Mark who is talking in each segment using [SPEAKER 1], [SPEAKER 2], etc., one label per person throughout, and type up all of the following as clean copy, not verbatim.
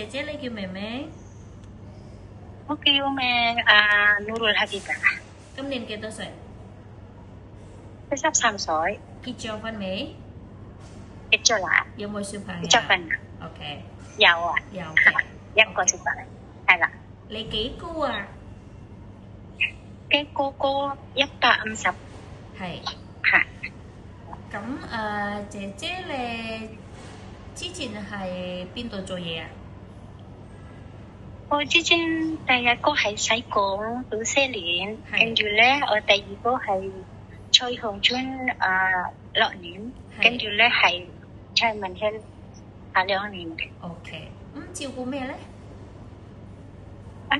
[SPEAKER 1] 姐姐你叫咩名？
[SPEAKER 2] 我叫咩Nurul Habibah，
[SPEAKER 1] 今年幾多歲？
[SPEAKER 2] 13歲，
[SPEAKER 1] 結咗婚未？
[SPEAKER 2] 結咗啦，
[SPEAKER 1] 有冇小朋友？
[SPEAKER 2] 結咗婚啦，
[SPEAKER 1] OK，
[SPEAKER 2] 有啊，
[SPEAKER 1] 有嘅。
[SPEAKER 2] 一個小朋友，係啦，
[SPEAKER 1] 你幾高啊？
[SPEAKER 2] 嘅個個150，
[SPEAKER 1] 係。
[SPEAKER 2] 係。
[SPEAKER 1] 咁姐姐你之前係邊度做嘢啊？
[SPEAKER 2] 我之前第一個係西貢讀4年，
[SPEAKER 1] 係
[SPEAKER 2] 跟住咧我第二個係彩虹村6年，
[SPEAKER 1] 係
[SPEAKER 2] 跟住咧係蔡文軒2年嘅。
[SPEAKER 1] OK，照顧咩咧？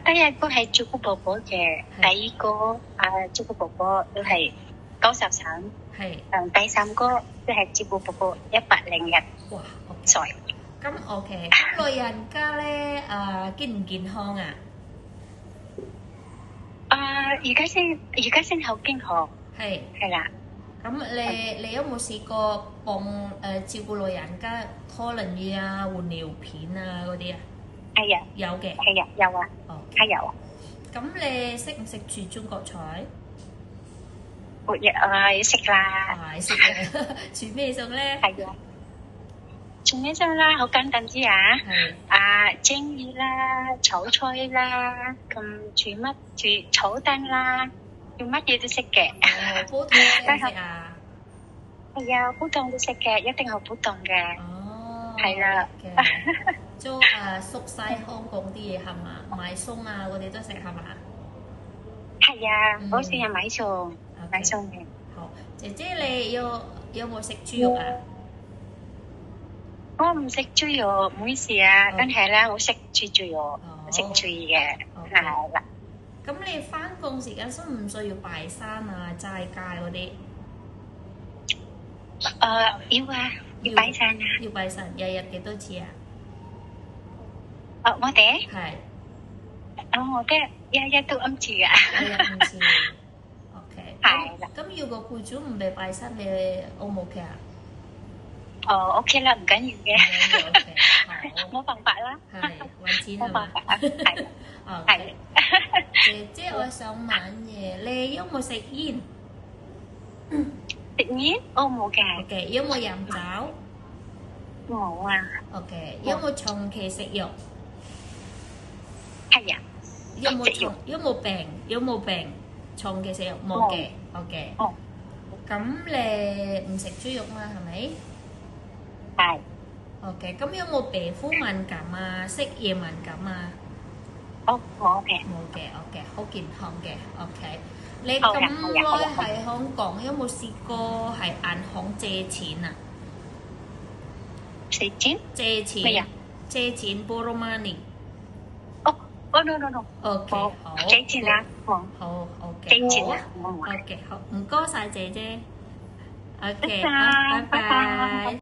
[SPEAKER 2] 第一個係照顧寶寶嘅，第二個照顧寶寶都係93，
[SPEAKER 1] 係。
[SPEAKER 2] 第三個都係照顧寶寶101
[SPEAKER 1] 哇，OK。
[SPEAKER 2] 歲。
[SPEAKER 1] 咁 OK，咁老人家咧健唔健康啊？
[SPEAKER 2] 而家先好健康，
[SPEAKER 1] 係。
[SPEAKER 2] 係啦。
[SPEAKER 1] 咁你有冇試過幫照顧老人家拖輪椅啊、換尿片啊嗰啲啊？
[SPEAKER 2] 係啊，
[SPEAKER 1] 有嘅。
[SPEAKER 2] 係啊，有啊，
[SPEAKER 1] 哦。
[SPEAKER 2] 係有啊。
[SPEAKER 1] 咁你識唔識煮中國菜？
[SPEAKER 2] 每日食啦。
[SPEAKER 1] 係識嘅。煮咩餸咧？
[SPEAKER 2] 係啊。做咩啫啦？好簡單啲啊！
[SPEAKER 1] 係。
[SPEAKER 2] 蒸魚啦、炒菜啦，咁煮炒蛋啦，做乜嘢都識嘅。
[SPEAKER 1] 煲湯識唔識啊？
[SPEAKER 2] 係啊，煲湯都識嘅，一定係煲湯嘅。
[SPEAKER 1] 哦。
[SPEAKER 2] 係啦。
[SPEAKER 1] 做熟晒香港啲嘢係嘛？買餸啊嗰啲都食係嘛？
[SPEAKER 2] 係啊，我成日買餸嘅。
[SPEAKER 1] 好，姐姐你有冇食豬肉啊？
[SPEAKER 2] 我唔食豬肉，唔好意思啊。但係咧，我食豬肉，食豬嘅，係啦。
[SPEAKER 1] 咁你返工時間需唔需要拜山啊、齋戒嗰啲？
[SPEAKER 2] 要啊，要拜山啊。
[SPEAKER 1] 要拜山，日日幾多次啊？
[SPEAKER 2] 我哋
[SPEAKER 1] 係。
[SPEAKER 2] 我哋日日都5次㗎。
[SPEAKER 1] 日日5次。OK。
[SPEAKER 2] 係啦。
[SPEAKER 1] 咁要個僱主唔俾拜山，你 O 唔 OK 啊
[SPEAKER 2] ？OK 啦，唔緊要嘅。
[SPEAKER 1] OK，
[SPEAKER 2] 冇辦法啦。
[SPEAKER 1] 係揾錢係嘛？
[SPEAKER 2] 係。
[SPEAKER 1] OK。姐姐，我想問嘢，你有冇食煙？
[SPEAKER 2] 食煙？冇嘅。
[SPEAKER 1] OK，有冇飲酒？
[SPEAKER 2] 冇啊。
[SPEAKER 1] OK，有冇長期食藥？
[SPEAKER 2] 係啊。
[SPEAKER 1] 有冇病？長期食藥冇嘅。OK。咁你唔食豬肉嘛？係咪？
[SPEAKER 2] 係。
[SPEAKER 1] OK，咁有冇皮膚敏感啊、食嘢敏感啊？
[SPEAKER 2] 冇嘅。
[SPEAKER 1] 冇嘅。OK，好健康嘅。OK，你咁耐喺香港有冇試過喺銀行借錢啊？
[SPEAKER 2] 借錢？
[SPEAKER 1] 借錢。咩啊？借錢 borrow money。
[SPEAKER 2] no。
[SPEAKER 1] OK，好。
[SPEAKER 2] 借錢啊？
[SPEAKER 1] 好 OK。
[SPEAKER 2] 借錢啊
[SPEAKER 1] ？OK，好，唔該晒姐姐。OK，
[SPEAKER 2] 拜拜。
[SPEAKER 1] 拜拜。